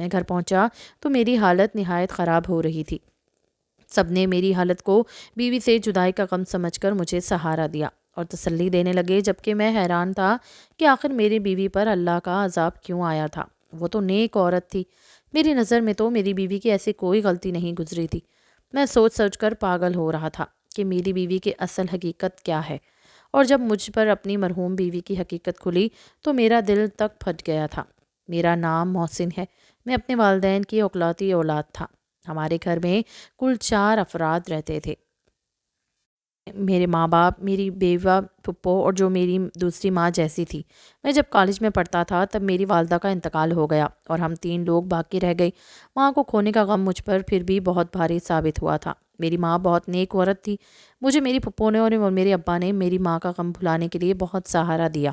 میں گھر پہنچا تو میری حالت نہایت خراب ہو رہی تھی۔ سب نے میری حالت کو بیوی سے جدائی کا غم سمجھ کر مجھے سہارا دیا اور تسلی دینے لگے، جبکہ میں حیران تھا کہ آخر میری بیوی پر اللہ کا عذاب کیوں آیا تھا۔ وہ تو نیک عورت تھی، میری نظر میں تو میری بیوی کی ایسی کوئی غلطی نہیں گزری تھی۔ میں سوچ سوچ کر پاگل ہو رہا تھا کہ میری بیوی کی اصل حقیقت کیا ہے، اور جب مجھ پر اپنی مرحوم بیوی کی حقیقت کھلی تو میرا دل تک پھٹ گیا تھا۔ میرا نام محسن ہے، میں اپنے والدین کی اکلوتی اولاد تھا۔ ہمارے گھر میں کل 4 افراد رہتے تھے، میرے ماں باپ، میری بیوہ پھپھو اور جو میری دوسری ماں جیسی تھی۔ میں جب کالج میں پڑھتا تھا تب میری والدہ کا انتقال ہو گیا اور ہم 3 لوگ باقی رہ گئے۔ ماں کو کھونے کا غم مجھ پر پھر بھی بہت بھاری ثابت ہوا تھا۔ میری ماں بہت نیک عورت تھی، مجھے میری پھپھو نے اور میرے ابا نے میری ماں کا غم بھلانے کے لیے بہت سہارا دیا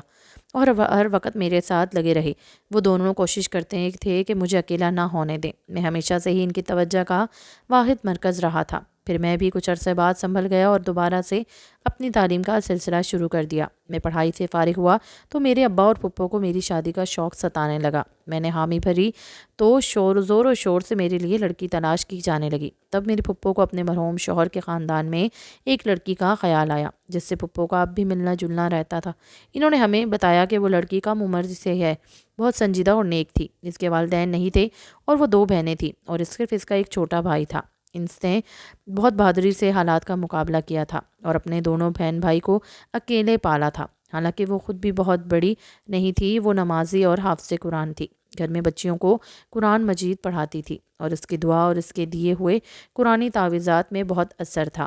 اور ہر وقت میرے ساتھ لگے رہے۔ وہ دونوں کوشش کرتے تھے کہ مجھے اکیلا نہ ہونے دیں۔ میں ہمیشہ سے ہی ان کی توجہ کا واحد مرکز رہا تھا۔ پھر میں بھی کچھ عرصے بعد سنبھل گیا اور دوبارہ سے اپنی تعلیم کا سلسلہ شروع کر دیا۔ میں پڑھائی سے فارغ ہوا تو میرے ابا اور پھپھو کو میری شادی کا شوق ستانے لگا۔ میں نے حامی بھری تو زور و شور سے میرے لیے لڑکی تلاش کی جانے لگی۔ تب میری پھپھو کو اپنے مرحوم شوہر کے خاندان میں ایک لڑکی کا خیال آیا جس سے پھپھو کا اب بھی ملنا جلنا رہتا تھا۔ انہوں نے ہمیں بتایا کہ وہ لڑکی کم عمر سے ہے، بہت سنجیدہ اور نیک تھی، اس کے والدین نہیں تھے اور وہ 2 بہنیں تھیں اور صرف اس کا ایک چھوٹا بھائی تھا۔ اس نے بہت بہادری سے حالات کا مقابلہ کیا تھا اور اپنے دونوں بہن بھائی کو اکیلے پالا تھا۔ حالانکہ وہ خود بھی بہت بڑی نہیں تھی، وہ نمازی اور حافظ قرآن تھی۔ گھر میں بچیوں کو قرآن مجید پڑھاتی تھی اور اس کی دعا اور اس کے دیے ہوئے قرآنی تعویذات میں بہت اثر تھا،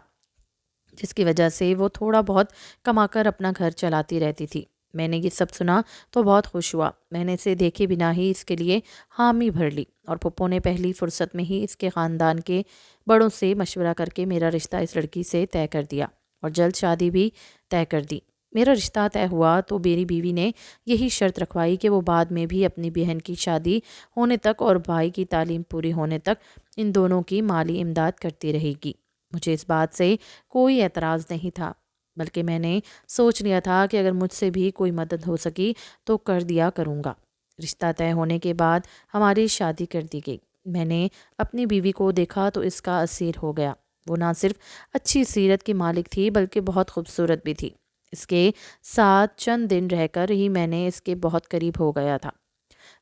جس کی وجہ سے وہ تھوڑا بہت کما کر اپنا گھر چلاتی رہتی تھی۔ میں نے یہ سب سنا تو بہت خوش ہوا۔ میں نے اسے دیکھے بنا ہی اس کے لیے حامی بھر لی اور پھپھو نے پہلی فرصت میں ہی اس کے خاندان کے بڑوں سے مشورہ کر کے میرا رشتہ اس لڑکی سے طے کر دیا اور جلد شادی بھی طے کر دی۔ میرا رشتہ طے ہوا تو میری بیوی نے یہی شرط رکھوائی کہ وہ بعد میں بھی اپنی بہن کی شادی ہونے تک اور بھائی کی تعلیم پوری ہونے تک ان دونوں کی مالی امداد کرتی رہے گی۔ مجھے اس بات سے کوئی اعتراض نہیں تھا، بلکہ میں نے سوچ لیا تھا کہ اگر مجھ سے بھی کوئی مدد ہو سکی تو کر دیا کروں گا۔ رشتہ طے ہونے کے بعد ہماری شادی کر دی گئی۔ میں نے اپنی بیوی کو دیکھا تو اس کا اسیر ہو گیا۔ وہ نہ صرف اچھی سیرت کی مالک تھی بلکہ بہت خوبصورت بھی تھی۔ اس کے ساتھ چند دن رہ کر ہی میں نے اس کے بہت قریب ہو گیا تھا۔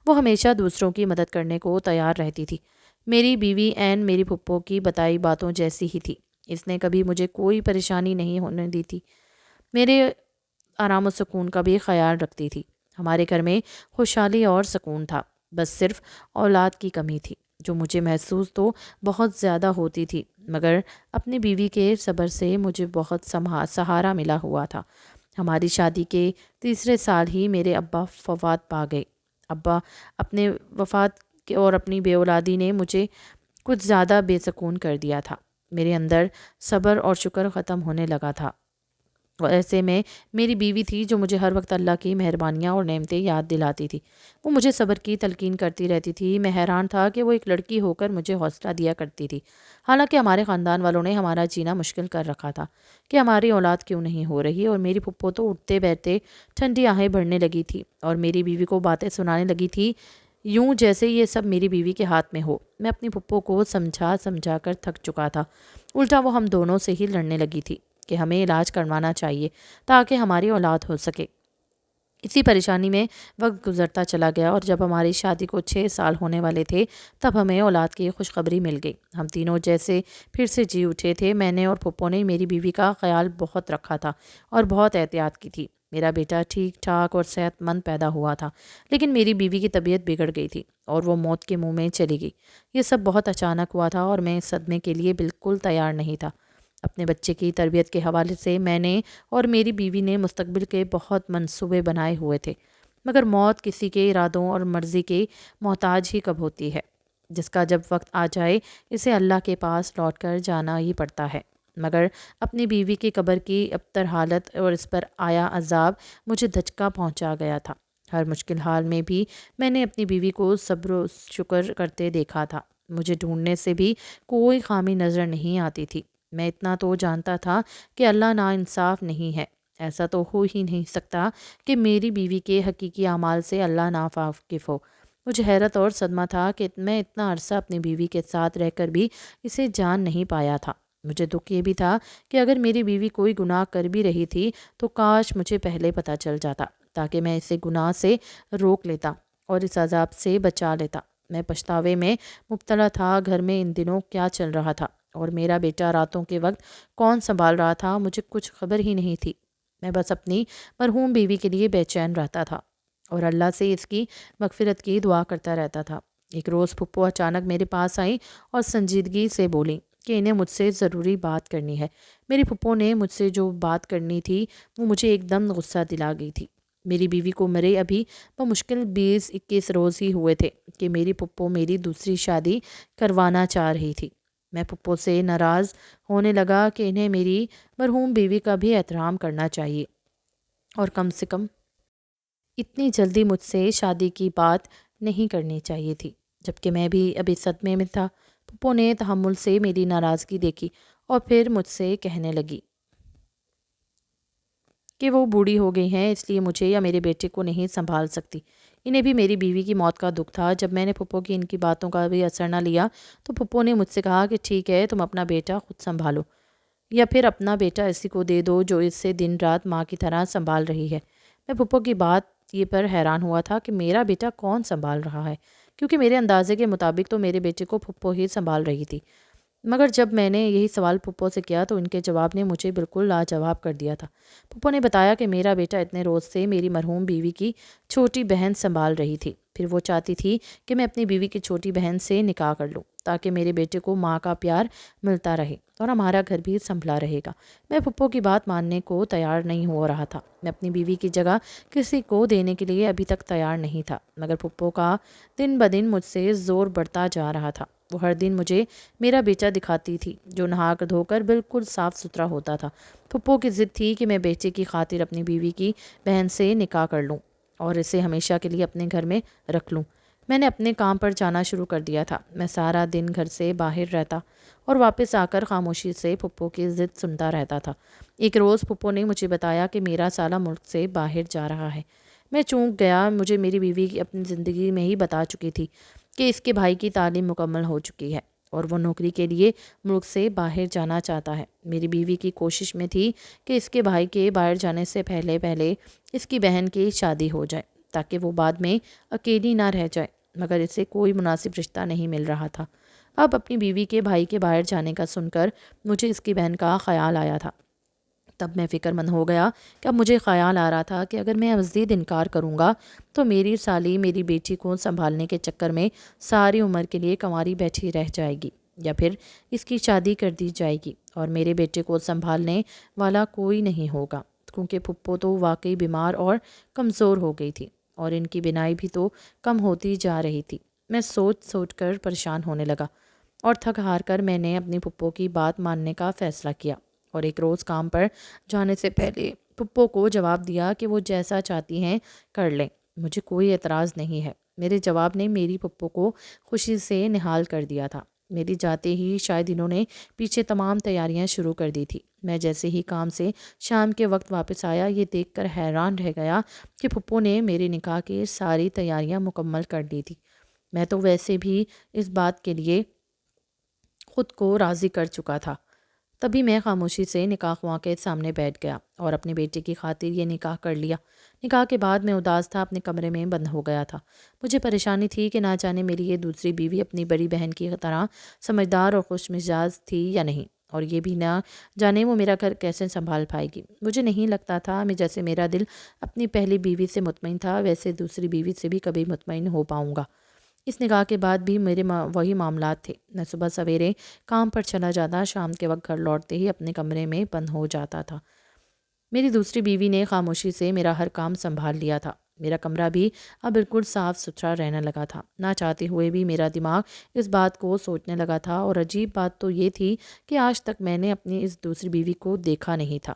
وہ ہمیشہ دوسروں کی مدد کرنے کو تیار رہتی تھی۔ میری بیوی عین میری پھپھو کی بتائی باتوں جیسی ہی تھی۔ اس نے کبھی مجھے کوئی پریشانی نہیں ہونے دی تھی، میرے آرام و سکون کا بھی خیال رکھتی تھی۔ ہمارے گھر میں خوشحالی اور سکون تھا، بس صرف اولاد کی کمی تھی جو مجھے محسوس تو بہت زیادہ ہوتی تھی، مگر اپنی بیوی کے صبر سے مجھے بہت سہارا ملا ہوا تھا۔ ہماری شادی کے 3 سال ہی میرے ابا وفات پا گئے۔ ابا اپنے وفات کے اور اپنی بے اولادی نے مجھے کچھ زیادہ بے سکون کر دیا تھا۔ میرے اندر صبر اور شکر ختم ہونے لگا تھا، اور ایسے میں میری بیوی تھی جو مجھے ہر وقت اللہ کی مہربانیاں اور نعمتیں یاد دلاتی تھی۔ وہ مجھے صبر کی تلقین کرتی رہتی تھی۔ میں حیران تھا کہ وہ ایک لڑکی ہو کر مجھے حوصلہ دیا کرتی تھی، حالانکہ ہمارے خاندان والوں نے ہمارا جینا مشکل کر رکھا تھا کہ ہماری اولاد کیوں نہیں ہو رہی، اور میری پھپھو تو اٹھتے بیٹھتے ٹھنڈی آہیں بھرنے لگی تھی اور میری بیوی کو باتیں سنانے لگی تھی یوں جیسے یہ سب میری بیوی کے ہاتھ میں ہو۔ میں اپنی پھپھو کو سمجھا کر تھک چکا تھا، الٹا وہ ہم دونوں سے ہی لڑنے لگی تھی کہ ہمیں علاج کروانا چاہیے تاکہ ہماری اولاد ہو سکے۔ اسی پریشانی میں وقت گزرتا چلا گیا اور جب ہماری شادی کو 6 سال ہونے والے تھے تب ہمیں اولاد کی خوشخبری مل گئی۔ ہم تینوں جیسے پھر سے جی اٹھے تھے۔ میں نے اور پھپھو نے میری بیوی کا خیال بہت رکھا تھا اور بہت احتیاط کی تھی۔ میرا بیٹا ٹھیک ٹھاک اور صحت مند پیدا ہوا تھا، لیکن میری بیوی کی طبیعت بگڑ گئی تھی اور وہ موت کے منہ میں چلی گئی۔ یہ سب بہت اچانک ہوا تھا اور میں اس صدمے کے لیے بالکل تیار نہیں تھا۔ اپنے بچے کی تربیت کے حوالے سے میں نے اور میری بیوی نے مستقبل کے بہت منصوبے بنائے ہوئے تھے، مگر موت کسی کے ارادوں اور مرضی کے محتاج ہی کب ہوتی ہے، جس کا جب وقت آ جائے اسے اللہ کے پاس لوٹ کر جانا ہی پڑتا ہے۔ مگر اپنی بیوی کی قبر کی ابتر حالت اور اس پر آیا عذاب مجھے دھچکا پہنچا گیا تھا۔ ہر مشکل حال میں بھی میں نے اپنی بیوی کو صبر و شکر کرتے دیکھا تھا۔ مجھے ڈھونڈنے سے بھی کوئی خامی نظر نہیں آتی تھی۔ میں اتنا تو جانتا تھا کہ اللہ ناانصاف نہیں ہے۔ ایسا تو ہو ہی نہیں سکتا کہ میری بیوی کے حقیقی اعمال سے اللہ ناواقف ہو۔ مجھے حیرت اور صدمہ تھا کہ میں اتنا عرصہ اپنی بیوی کے ساتھ رہ کر بھی اسے جان نہیں پایا تھا۔ مجھے دکھ یہ بھی تھا کہ اگر میری بیوی کوئی گناہ کر بھی رہی تھی تو کاش مجھے پہلے پتہ چل جاتا، تاکہ میں اسے گناہ سے روک لیتا اور اس عذاب سے بچا لیتا۔ میں پچھتاوے میں مبتلا تھا۔ گھر میں ان دنوں کیا چل رہا تھا اور میرا بیٹا راتوں کے وقت کون سنبھال رہا تھا، مجھے کچھ خبر ہی نہیں تھی۔ میں بس اپنی مرحوم بیوی کے لیے بے چین رہتا تھا اور اللہ سے اس کی مغفرت کی دعا کرتا رہتا تھا۔ ایک روز پھپھو اچانک میرے پاس آئیں اور سنجیدگی سے بولیں کہ انہیں مجھ سے ضروری بات کرنی ہے۔ میری پھپھو نے مجھ سے جو بات کرنی تھی وہ مجھے ایک دم غصہ دلا گئی تھی۔ میری بیوی کو مرے ابھی بمشکل 20-21 روز ہی ہوئے تھے کہ میری پھپھو میری دوسری شادی کروانا چاہ رہی تھی۔ میں پھپھو سے ناراض ہونے لگا کہ انہیں میری مرحوم بیوی کا بھی احترام کرنا چاہیے اور کم سے کم اتنی جلدی مجھ سے شادی کی بات نہیں کرنی چاہیے تھی، جبکہ میں بھی ابھی صدمے میں تھا۔ پھپھو نے تحمل سے میری ناراضگی دیکھی اور پھر مجھ سے کہنے لگی کہ وہ بوڑھی ہو گئی ہیں، اس لیے مجھے یا میرے بیٹے کو نہیں سنبھال سکتی۔ انہیں بھی میری بیوی کی موت کا دکھ تھا۔ جب میں نے پھپھو کی ان کی باتوں کا بھی اثر نہ لیا تو پھپھو نے مجھ سے کہا کہ ٹھیک ہے، تم اپنا بیٹا خود سنبھالو یا پھر اپنا بیٹا اسی کو دے دو جو اس سے دن رات ماں کی طرح سنبھال رہی ہے۔ میں پھپھو کی بات یہ پر حیران ہوا تھا کہ میرا بیٹا کون سنبھال رہا ہے، کیونکہ میرے اندازے کے مطابق تو میرے بیٹے کو پھپھو ہی سنبھال رہی تھی۔ مگر جب میں نے یہی سوال پھپھو سے کیا تو ان کے جواب نے مجھے بالکل لاجواب کر دیا تھا۔ پھپھو نے بتایا کہ میرا بیٹا اتنے روز سے میری مرحوم بیوی کی چھوٹی بہن سنبھال رہی تھی، پھر وہ چاہتی تھی کہ میں اپنی بیوی کی چھوٹی بہن سے نکاح کر لوں تاکہ میرے بیٹے کو ماں کا پیار ملتا رہے اور ہمارا گھر بھی سنبھلا رہے گا۔ میں پھپھو کی بات ماننے کو تیار نہیں ہو رہا تھا۔ میں اپنی بیوی کی جگہ کسی کو دینے کے لیے ابھی تک تیار نہیں تھا، مگر پھپھو کا دن بدن مجھ سے زور بڑھتا جا رہا تھا۔ وہ ہر دن مجھے میرا بیٹا دکھاتی تھی جو نہا کر دھو کر بالکل صاف ستھرا ہوتا تھا۔ پھپھو کی ضد تھی کہ میں بیٹے کی خاطر اپنی بیوی کی بہن سے نکاح کر لوں اور اسے ہمیشہ کے لیے اپنے گھر میں رکھ لوں۔ میں نے اپنے کام پر جانا شروع کر دیا تھا۔ میں سارا دن گھر سے باہر رہتا اور واپس آ کر خاموشی سے پھپھو کی ضد سنتا رہتا تھا۔ ایک روز پھپھو نے مجھے بتایا کہ میرا سالہ ملک سے باہر جا رہا ہے۔ میں چونک گیا۔ مجھے میری بیوی اپنی زندگی میں ہی بتا چکی تھی کہ اس کے بھائی کی تعلیم مکمل ہو چکی ہے اور وہ نوکری کے لیے ملک سے باہر جانا چاہتا ہے۔ میری بیوی کی کوشش میں تھی کہ اس کے بھائی کے باہر جانے سے پہلے اس کی بہن کی شادی ہو جائے تاکہ وہ بعد میں اکیلی نہ رہ جائے، مگر اسے کوئی مناسب رشتہ نہیں مل رہا تھا۔ اب اپنی بیوی کے بھائی کے باہر جانے کا سن کر مجھے اس کی بہن کا خیال آیا تھا۔ تب میں فکر مند ہو گیا کہ اب مجھے خیال آ رہا تھا کہ اگر میں مزید انکار کروں گا تو میری سالی میری بیٹی کو سنبھالنے کے چکر میں ساری عمر کے لیے کنواری بیٹھی رہ جائے گی یا پھر اس کی شادی کر دی جائے گی اور میرے بیٹے کو سنبھالنے والا کوئی نہیں ہوگا، کیونکہ پھپھو تو واقعی بیمار اور کمزور ہو گئی تھی اور ان کی بینائی بھی تو کم ہوتی جا رہی تھی۔ میں سوچ سوچ کر پریشان ہونے لگا اور تھک ہار کر میں نے اپنی پھپھو کی بات ماننے کا فیصلہ کیا اور ایک روز کام پر جانے سے پہلے پھپھو کو جواب دیا کہ وہ جیسا چاہتی ہیں کر لیں، مجھے کوئی اعتراض نہیں ہے۔ میرے جواب نے میری پھپھو کو خوشی سے نہال کر دیا تھا۔ میری جاتے ہی شاید انہوں نے پیچھے تمام تیاریاں شروع کر دی تھی۔ میں جیسے ہی کام سے شام کے وقت واپس آیا یہ دیکھ کر حیران رہ گیا کہ پھپھو نے میرے نکاح کی ساری تیاریاں مکمل کر دی تھی۔ میں تو ویسے بھی اس بات کے لیے خود کو راضی کر چکا تھا۔ تبھی میں خاموشی سے نکاح خواں کے سامنے بیٹھ گیا اور اپنے بیٹے کی خاطر یہ نکاح کر لیا۔ نکاح کے بعد میں اداس تھا، اپنے کمرے میں بند ہو گیا تھا۔ مجھے پریشانی تھی کہ نہ جانے میری یہ دوسری بیوی اپنی بڑی بہن کی طرح سمجھدار اور خوش مزاج تھی یا نہیں، اور یہ بھی نہ جانے وہ میرا گھر کیسے سنبھال پائے گی۔ مجھے نہیں لگتا تھا میں جیسے میرا دل اپنی پہلی بیوی سے مطمئن تھا ویسے دوسری بیوی سے بھی کبھی مطمئن ہو پاؤں گا۔ اس نکاح کے بعد بھی میرے وہی معاملات تھے۔ میں صبح سویرے کام پر چلا جاتا، شام کے وقت گھر لوٹتے ہی اپنے کمرے میں بند ہو جاتا تھا۔ میری دوسری بیوی نے خاموشی سے میرا ہر کام سنبھال لیا تھا۔ میرا کمرہ بھی اب بالکل صاف ستھرا رہنے لگا تھا۔ نہ چاہتے ہوئے بھی میرا دماغ اس بات کو سوچنے لگا تھا، اور عجیب بات تو یہ تھی کہ آج تک میں نے اپنی اس دوسری بیوی کو دیکھا نہیں تھا۔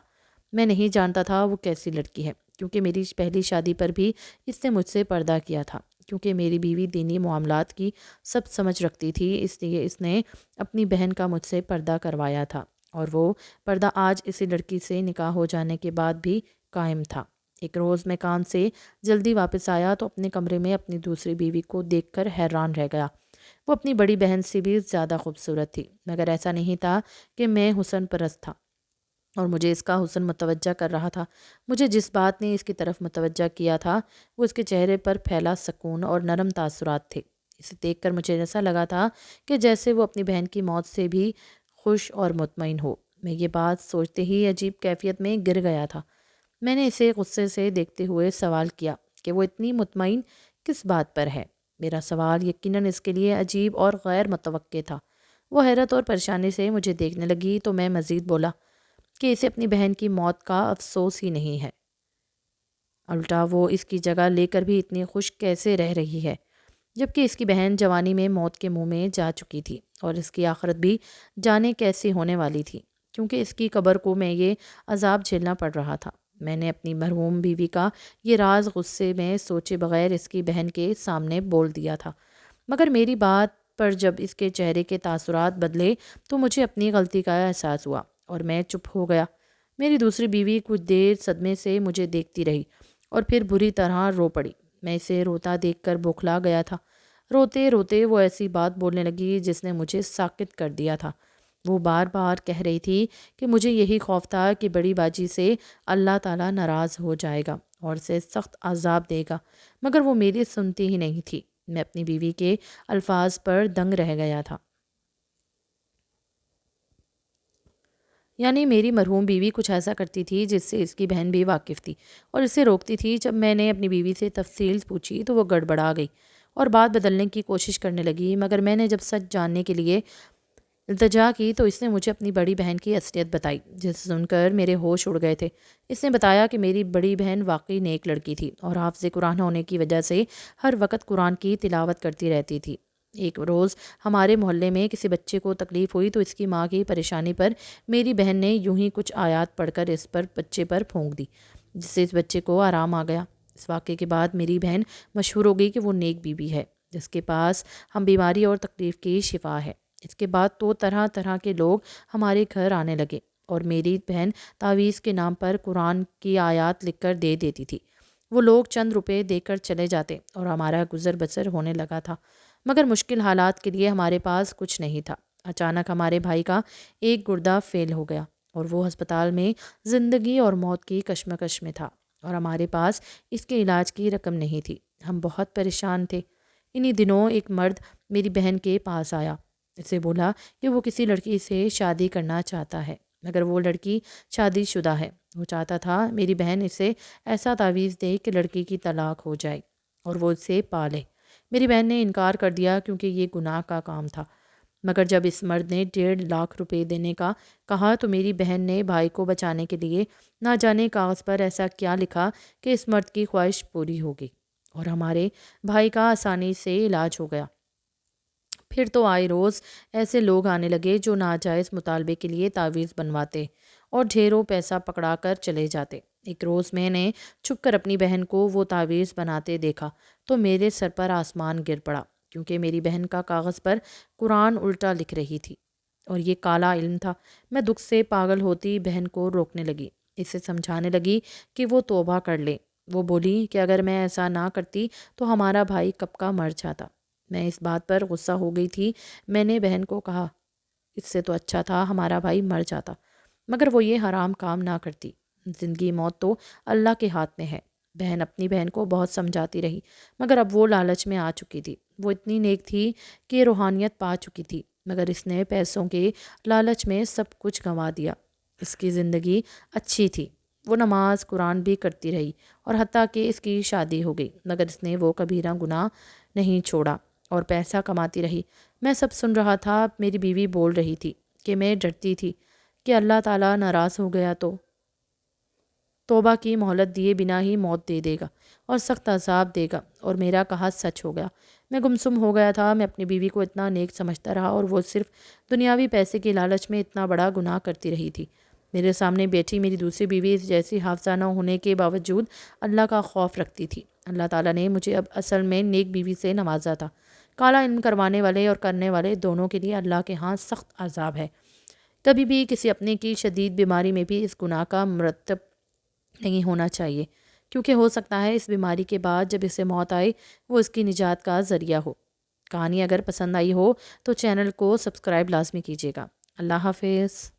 میں نہیں جانتا تھا وہ کیسی لڑکی ہے، کیونکہ میری پہلی شادی پر بھی اس نے مجھ سے پردہ کیا تھا۔ کیونکہ میری بیوی دینی معاملات کی سب سمجھ رکھتی تھی، اس لیے اس نے اپنی بہن کا مجھ سے پردہ کروایا تھا، اور وہ پردہ آج اسی لڑکی سے نکاح ہو جانے کے بعد بھی قائم تھا۔ ایک روز میں کام سے جلدی واپس آیا تو اپنے کمرے میں اپنی دوسری بیوی کو دیکھ کر حیران رہ گیا۔ وہ اپنی بڑی بہن سے بھی زیادہ خوبصورت تھی، مگر ایسا نہیں تھا کہ میں حسن پرست تھا اور مجھے اس کا حسن متوجہ کر رہا تھا۔ مجھے جس بات نے اس کی طرف متوجہ کیا تھا وہ اس کے چہرے پر پھیلا سکون اور نرم تاثرات تھے۔ اسے دیکھ کر مجھے ایسا لگا تھا کہ جیسے وہ اپنی بہن کی موت سے بھی خوش اور مطمئن ہو۔ میں یہ بات سوچتے ہی عجیب کیفیت میں گر گیا تھا۔ میں نے اسے غصے سے دیکھتے ہوئے سوال کیا کہ وہ اتنی مطمئن کس بات پر ہے؟ میرا سوال یقیناً اس کے لیے عجیب اور غیر متوقع تھا۔ وہ حیرت اور پریشانی سے مجھے دیکھنے لگی تو میں مزید بولا کہ اسے اپنی بہن کی موت کا افسوس ہی نہیں ہے، الٹا وہ اس کی جگہ لے کر بھی اتنی خوش کیسے رہ رہی ہے، جبکہ اس کی بہن جوانی میں موت کے منہ میں جا چکی تھی اور اس کی آخرت بھی جانے کیسی ہونے والی تھی، کیونکہ اس کی قبر کو میں یہ عذاب جھیلنا پڑ رہا تھا۔ میں نے اپنی مرحوم بیوی کا یہ راز غصے میں سوچے بغیر اس کی بہن کے سامنے بول دیا تھا، مگر میری بات پر جب اس کے چہرے کے تاثرات بدلے تو مجھے اپنی غلطی کا احساس ہوا اور میں چپ ہو گیا۔ میری دوسری بیوی کچھ دیر صدمے سے مجھے دیکھتی رہی اور پھر بری طرح رو پڑی۔ میں اسے روتا دیکھ کر بوکھلا گیا تھا۔ روتے روتے وہ ایسی بات بولنے لگی جس نے مجھے ساکت کر دیا تھا۔ وہ بار بار کہہ رہی تھی کہ مجھے یہی خوف تھا کہ بڑی باجی سے اللہ تعالیٰ ناراض ہو جائے گا اور اسے سخت عذاب دے گا، مگر وہ میری سنتی ہی نہیں تھی۔ میں اپنی بیوی کے الفاظ پر دنگ رہ گیا تھا۔ یعنی میری مرحوم بیوی کچھ ایسا کرتی تھی جس سے اس کی بہن بھی واقف تھی اور اسے روکتی تھی۔ جب میں نے اپنی بیوی سے تفصیل پوچھی تو وہ گڑبڑا گئی اور بات بدلنے کی کوشش کرنے لگی، مگر میں نے جب سچ جاننے کے لیے التجا کی تو اس نے مجھے اپنی بڑی بہن کی اصلیت بتائی، جس سن کر میرے ہوش اڑ گئے تھے۔ اس نے بتایا کہ میری بڑی بہن واقعی نیک لڑکی تھی اور حافظ قرآن ہونے کی وجہ سے ہر وقت قرآن کی تلاوت کرتی رہتی تھی۔ ایک روز ہمارے محلے میں کسی بچے کو تکلیف ہوئی تو اس کی ماں کی پریشانی پر میری بہن نے یوں ہی کچھ آیات پڑھ کر اس پر بچے پر پھونک دی، جس سے اس بچے کو آرام آ گیا۔ اس واقعے کے بعد میری بہن مشہور ہو گئی کہ وہ نیک بیوی ہے جس کے پاس ہم بیماری اور تکلیف کی شفا ہے۔ اس کے بعد تو طرح طرح کے لوگ ہمارے گھر آنے لگے اور میری بہن تعویذ کے نام پر قرآن کی آیات لکھ کر دے دیتی تھی۔ وہ لوگ چند روپے دے کر چلے جاتے اور ہمارا گزر بسر ہونے لگا تھا، مگر مشکل حالات کے لیے ہمارے پاس کچھ نہیں تھا۔ اچانک ہمارے بھائی کا ایک گردہ فیل ہو گیا اور وہ ہسپتال میں زندگی اور موت کی کشمکش میں تھا اور ہمارے پاس اس کے علاج کی رقم نہیں تھی۔ ہم بہت پریشان تھے۔ انہی دنوں ایک مرد میری بہن کے پاس آیا، اسے بولا کہ وہ کسی لڑکی سے شادی کرنا چاہتا ہے، مگر وہ لڑکی شادی شدہ ہے۔ وہ چاہتا تھا میری بہن اسے ایسا تعویذ دے کہ لڑکی کی طلاق ہو جائے اور وہ اسے پالے۔ میری بہن نے انکار کر دیا کیونکہ یہ گناہ کا کام تھا، مگر جب اس مرد نے 1.5 لاکھ روپے دینے کا کہا تو میری بہن نے بھائی کو بچانے کے لیے نہ جانے کاغذ پر ایسا کیا لکھا کہ اس مرد کی خواہش پوری ہو گئی اور ہمارے بھائی کا آسانی سے علاج ہو گیا۔ پھر تو آئے روز ایسے لوگ آنے لگے جو ناجائز مطالبے کے لیے تعویذ بنواتے اور ڈھیروں پیسہ پکڑا کر چلے جاتے۔ ایک روز میں نے چھپ کر اپنی بہن کو وہ تعویذ بناتے دیکھا تو میرے سر پر آسمان گر پڑا، کیونکہ میری بہن کا کاغذ پر قرآن الٹا لکھ رہی تھی اور یہ کالا علم تھا۔ میں دکھ سے پاگل ہوتی بہن کو روکنے لگی، اسے سمجھانے لگی کہ وہ توبہ کر لے۔ وہ بولی کہ اگر میں ایسا نہ کرتی تو ہمارا بھائی کب کا مر جاتا۔ میں اس بات پر غصہ ہو گئی تھی۔ میں نے بہن کو کہا اس سے تو اچھا تھا ہمارا بھائی مر جاتا، مگر وہ یہ حرام کام نہ کرتی۔ زندگی موت تو اللہ کے ہاتھ میں ہے۔ بہن اپنی بہن کو بہت سمجھاتی رہی، مگر اب وہ لالچ میں آ چکی تھی۔ وہ اتنی نیک تھی کہ روحانیت پا چکی تھی، مگر اس نے پیسوں کے لالچ میں سب کچھ گنوا دیا۔ اس کی زندگی اچھی تھی، وہ نماز قرآن بھی کرتی رہی اور حتیٰ کہ اس کی شادی ہو گئی، مگر اس نے وہ کبیرہ گناہ نہیں چھوڑا اور پیسہ کماتی رہی۔ میں سب سن رہا تھا۔ میری بیوی بول رہی تھی کہ میں ڈرتی تھی کہ اللہ تعالیٰ ناراض ہو گیا تو توبہ کی مہلت دیے بنا ہی موت دے دے گا اور سخت عذاب دے گا، اور میرا کہا سچ ہو گیا۔ میں گمسم ہو گیا تھا۔ میں اپنی بیوی کو اتنا نیک سمجھتا رہا اور وہ صرف دنیاوی پیسے کے لالچ میں اتنا بڑا گناہ کرتی رہی تھی۔ میرے سامنے بیٹھی میری دوسری بیوی اس جیسی حافظہ نہ ہونے کے باوجود اللہ کا خوف رکھتی تھی۔ اللہ تعالیٰ نے مجھے اب اصل میں نیک بیوی سے نوازا تھا۔ کالا علم کروانے والے اور کرنے والے دونوں کے لیے اللہ کے ہاں سخت عذاب ہے۔ کبھی بھی کسی اپنے کی شدید بیماری میں بھی اس گناہ کا مرتب نہیں ہونا چاہیے، کیونکہ ہو سکتا ہے اس بیماری کے بعد جب اسے موت آئے وہ اس کی نجات کا ذریعہ ہو۔ کہانی اگر پسند آئی ہو تو چینل کو سبسکرائب لازمی کیجیے گا۔ اللہ حافظ۔